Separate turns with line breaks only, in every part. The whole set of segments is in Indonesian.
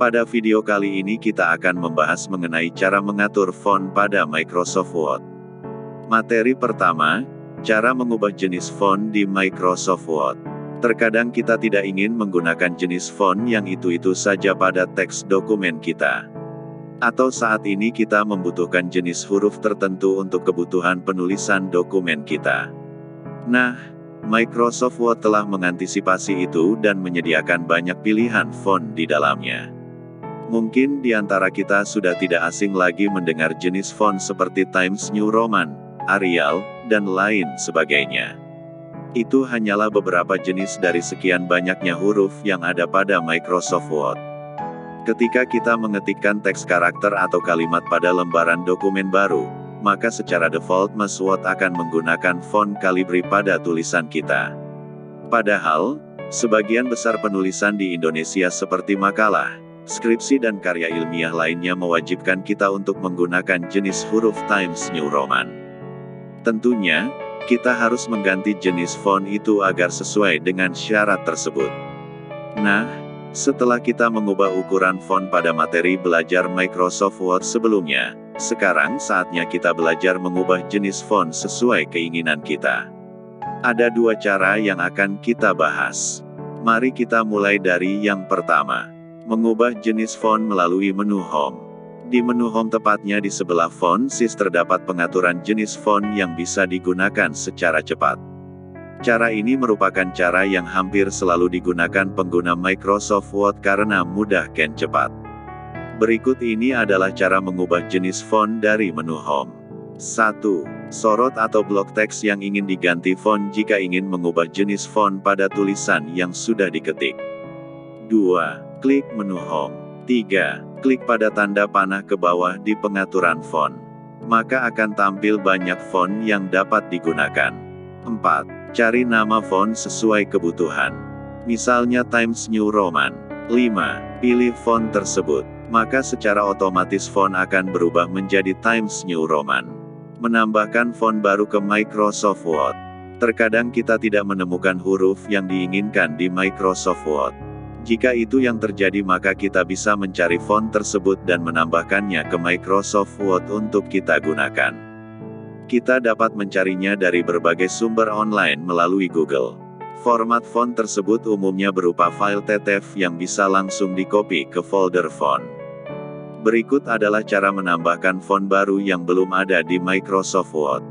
Pada video kali ini kita akan membahas mengenai cara mengatur font pada Microsoft Word. Materi pertama, cara mengubah jenis font di Microsoft Word. Terkadang kita tidak ingin menggunakan jenis font yang itu-itu saja pada teks dokumen kita. Atau saat ini kita membutuhkan jenis huruf tertentu untuk kebutuhan penulisan dokumen kita. Nah, Microsoft Word telah mengantisipasi itu dan menyediakan banyak pilihan font di dalamnya. Mungkin di antara kita sudah tidak asing lagi mendengar jenis font seperti Times New Roman, Arial, dan lain sebagainya. Itu hanyalah beberapa jenis dari sekian banyaknya huruf yang ada pada Microsoft Word. Ketika kita mengetikkan teks karakter atau kalimat pada lembaran dokumen baru, maka secara default Word akan menggunakan font Calibri pada tulisan kita. Padahal, sebagian besar penulisan di Indonesia seperti makalah, skripsi dan karya ilmiah lainnya mewajibkan kita untuk menggunakan jenis huruf Times New Roman. Tentunya, kita harus mengganti jenis font itu agar sesuai dengan syarat tersebut. Nah, setelah kita mengubah ukuran font pada materi belajar Microsoft Word sebelumnya, sekarang saatnya kita belajar mengubah jenis font sesuai keinginan kita. Ada dua cara yang akan kita bahas. Mari kita mulai dari yang pertama. Mengubah jenis font melalui menu Home. Di menu Home tepatnya di sebelah font size terdapat pengaturan jenis font yang bisa digunakan secara cepat. Cara ini merupakan cara yang hampir selalu digunakan pengguna Microsoft Word karena mudah dan cepat. Berikut ini adalah cara mengubah jenis font dari menu Home. 1. Sorot atau blok teks yang ingin diganti font jika ingin mengubah jenis font pada tulisan yang sudah diketik. 2. Klik menu Home. 3. Klik pada tanda panah ke bawah di pengaturan font. Maka akan tampil banyak font yang dapat digunakan. 4. Cari nama font sesuai kebutuhan. Misalnya Times New Roman. 5. Pilih font tersebut. Maka secara otomatis font akan berubah menjadi Times New Roman. Menambahkan font baru ke Microsoft Word. Terkadang kita tidak menemukan huruf yang diinginkan di Microsoft Word. Jika itu yang terjadi maka kita bisa mencari font tersebut dan menambahkannya ke Microsoft Word untuk kita gunakan. Kita dapat mencarinya dari berbagai sumber online melalui Google. Format font tersebut umumnya berupa file TTF yang bisa langsung di-copy ke folder font. Berikut adalah cara menambahkan font baru yang belum ada di Microsoft Word.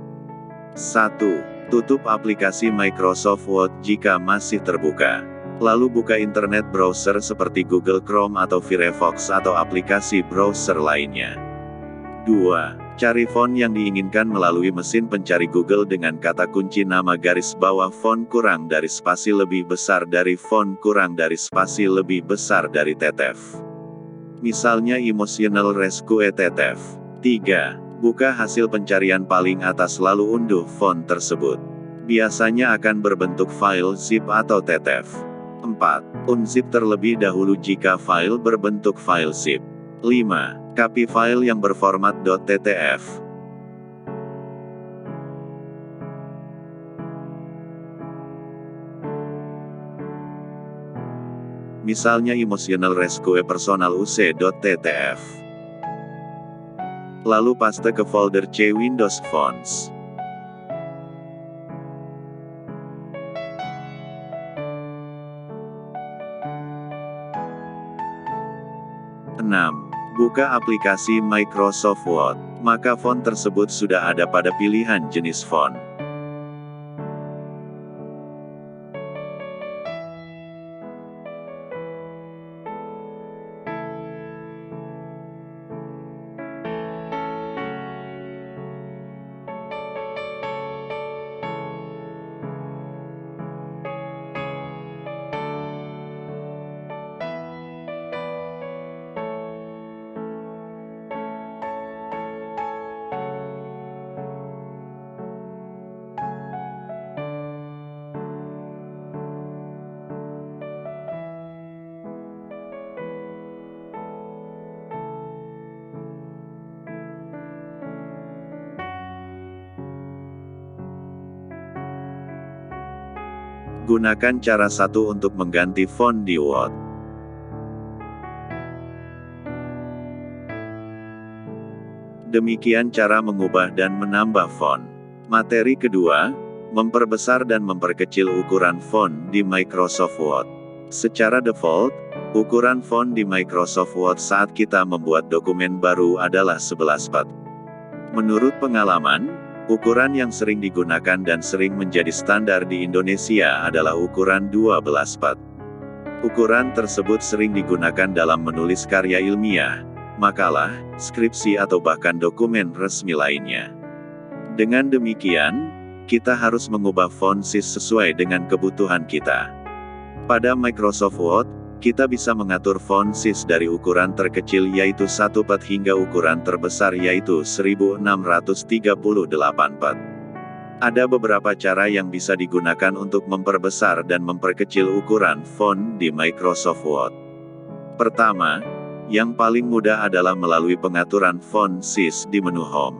1. Tutup aplikasi Microsoft Word jika masih terbuka. Lalu buka internet browser seperti Google Chrome atau Firefox atau aplikasi browser lainnya. 2. Cari font yang diinginkan melalui mesin pencari Google dengan kata kunci nama garis bawah font kurang dari spasi lebih besar dari font kurang dari spasi lebih besar dari TTF. Misalnya Emotional Rescue TTF. 3. Buka hasil pencarian paling atas lalu unduh font tersebut. Biasanya akan berbentuk file zip atau TTF. 4. Unzip terlebih dahulu jika file berbentuk file zip. 5. Copy file yang berformat .ttf. Misalnya Emotional Rescue Personal UC.ttf. Lalu paste ke folder C Windows Fonts. 6. Buka aplikasi Microsoft Word. Maka font tersebut sudah ada pada pilihan jenis font. Gunakan cara satu untuk mengganti font di Word. Demikian cara mengubah dan menambah font. Materi kedua, memperbesar dan memperkecil ukuran font di Microsoft Word. Secara default, ukuran font di Microsoft Word saat kita membuat dokumen baru adalah 11 pet. Menurut pengalaman, ukuran yang sering digunakan dan sering menjadi standar di Indonesia adalah ukuran 12 pet. Ukuran tersebut sering digunakan dalam menulis karya ilmiah, makalah, skripsi atau bahkan dokumen resmi lainnya. Dengan demikian, kita harus mengubah font size sesuai dengan kebutuhan kita. Pada Microsoft Word, kita bisa mengatur font size dari ukuran terkecil yaitu 1 pet hingga ukuran terbesar yaitu 1638 pet. Ada beberapa cara yang bisa digunakan untuk memperbesar dan memperkecil ukuran font di Microsoft Word. Pertama, yang paling mudah adalah melalui pengaturan font size di menu Home.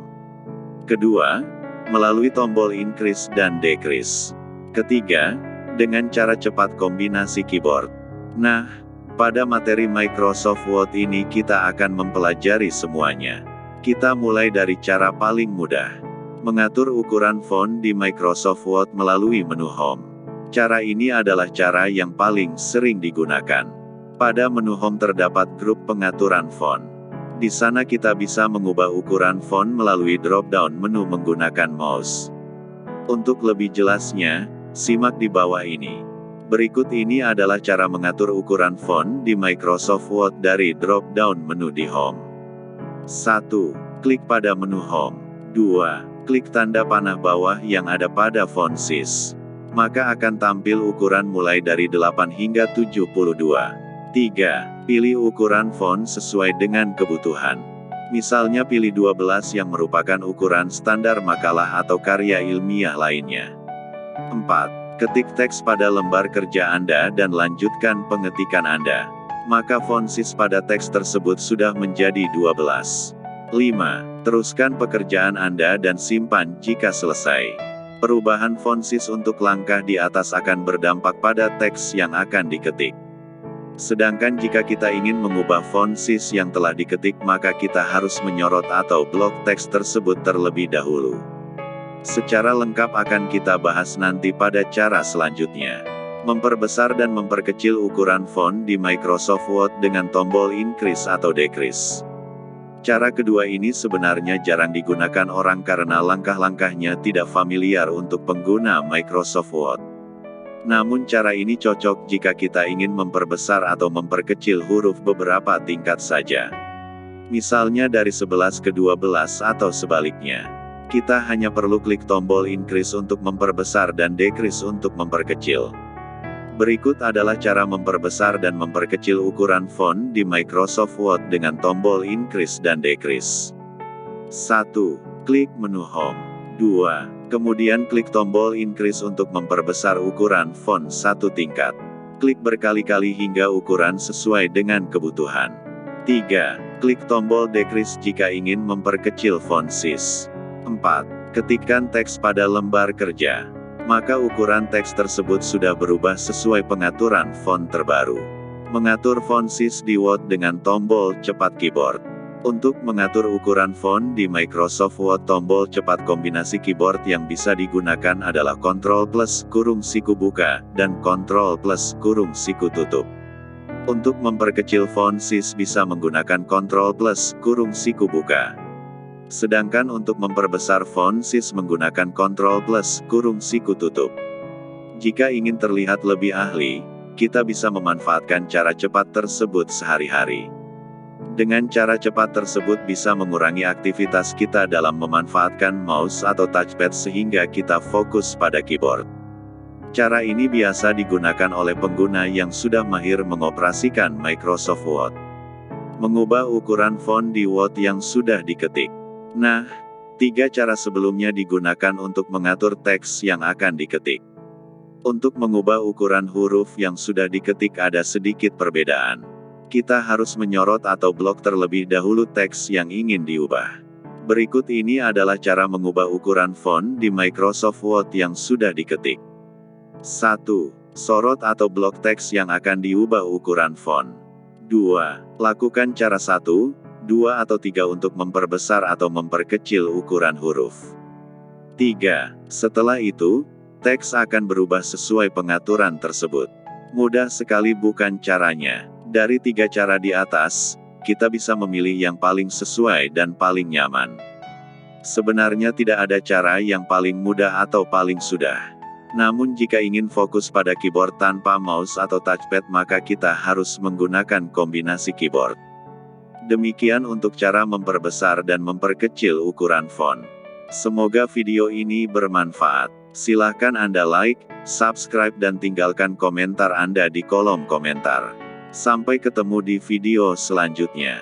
Kedua, melalui tombol Increase dan Decrease. Ketiga, dengan cara cepat kombinasi keyboard. Nah, pada materi Microsoft Word ini kita akan mempelajari semuanya. Kita mulai dari cara paling mudah. Mengatur ukuran font di Microsoft Word melalui menu Home. Cara ini adalah cara yang paling sering digunakan. Pada menu Home terdapat grup pengaturan font. Di sana kita bisa mengubah ukuran font melalui drop-down menu menggunakan mouse. Untuk lebih jelasnya, simak di bawah ini. Berikut ini adalah cara mengatur ukuran font di Microsoft Word dari drop-down menu di Home. 1. Klik pada menu Home. 2. Klik tanda panah bawah yang ada pada font size. Maka akan tampil ukuran mulai dari 8 hingga 72. 3. Pilih ukuran font sesuai dengan kebutuhan. Misalnya pilih 12 yang merupakan ukuran standar makalah atau karya ilmiah lainnya. 4. Ketik teks pada lembar kerja Anda dan lanjutkan pengetikan Anda. Maka font size pada teks tersebut sudah menjadi 12. 5. Teruskan pekerjaan Anda dan simpan jika selesai. Perubahan font size untuk langkah di atas akan berdampak pada teks yang akan diketik. Sedangkan jika kita ingin mengubah font size yang telah diketik maka kita harus menyorot atau blok teks tersebut terlebih dahulu. Secara lengkap akan kita bahas nanti pada cara selanjutnya. Memperbesar dan memperkecil ukuran font di Microsoft Word dengan tombol Increase atau Decrease. Cara kedua ini sebenarnya jarang digunakan orang karena langkah-langkahnya tidak familiar untuk pengguna Microsoft Word. Namun cara ini cocok jika kita ingin memperbesar atau memperkecil huruf beberapa tingkat saja. Misalnya dari 11 ke 12 atau sebaliknya. Kita hanya perlu klik tombol Increase untuk memperbesar dan Decrease untuk memperkecil. Berikut adalah cara memperbesar dan memperkecil ukuran font di Microsoft Word dengan tombol Increase dan Decrease. 1. Klik menu Home. 2. Kemudian klik tombol Increase untuk memperbesar ukuran font 1 tingkat. Klik berkali-kali hingga ukuran sesuai dengan kebutuhan. 3. Klik tombol Decrease jika ingin memperkecil font size. 4. Ketikkan teks pada lembar kerja. Maka ukuran teks tersebut sudah berubah sesuai pengaturan font terbaru. Mengatur font size di Word dengan tombol cepat keyboard. Untuk mengatur ukuran font di Microsoft Word tombol cepat kombinasi keyboard yang bisa digunakan adalah Ctrl plus kurung siku buka, dan Ctrl plus kurung siku tutup. Untuk memperkecil font size bisa menggunakan Ctrl plus kurung siku buka. Sedangkan untuk memperbesar font size menggunakan Ctrl plus kurung siku tutup. Jika ingin terlihat lebih ahli, kita bisa memanfaatkan cara cepat tersebut sehari-hari. Dengan cara cepat tersebut bisa mengurangi aktivitas kita dalam memanfaatkan mouse atau touchpad sehingga kita fokus pada keyboard. Cara ini biasa digunakan oleh pengguna yang sudah mahir mengoperasikan Microsoft Word. Mengubah ukuran font di Word yang sudah diketik. Nah, 3 cara sebelumnya digunakan untuk mengatur teks yang akan diketik. Untuk mengubah ukuran huruf yang sudah diketik ada sedikit perbedaan. Kita harus menyorot atau blok terlebih dahulu teks yang ingin diubah. Berikut ini adalah cara mengubah ukuran font di Microsoft Word yang sudah diketik. 1. Sorot atau blok teks yang akan diubah ukuran font. 2. Lakukan cara 1. 2 atau 3 untuk memperbesar atau memperkecil ukuran huruf. 3. Setelah itu, teks akan berubah sesuai pengaturan tersebut. Mudah sekali bukan caranya? Dari 3 cara di atas, kita bisa memilih yang paling sesuai dan paling nyaman. Sebenarnya tidak ada cara yang paling mudah atau paling sudah. Namun jika ingin fokus pada keyboard tanpa mouse atau touchpad maka kita harus menggunakan kombinasi keyboard. Demikian untuk cara memperbesar dan memperkecil ukuran font. Semoga video ini bermanfaat. Silahkan Anda like, subscribe dan tinggalkan komentar Anda di kolom komentar. Sampai ketemu di video selanjutnya.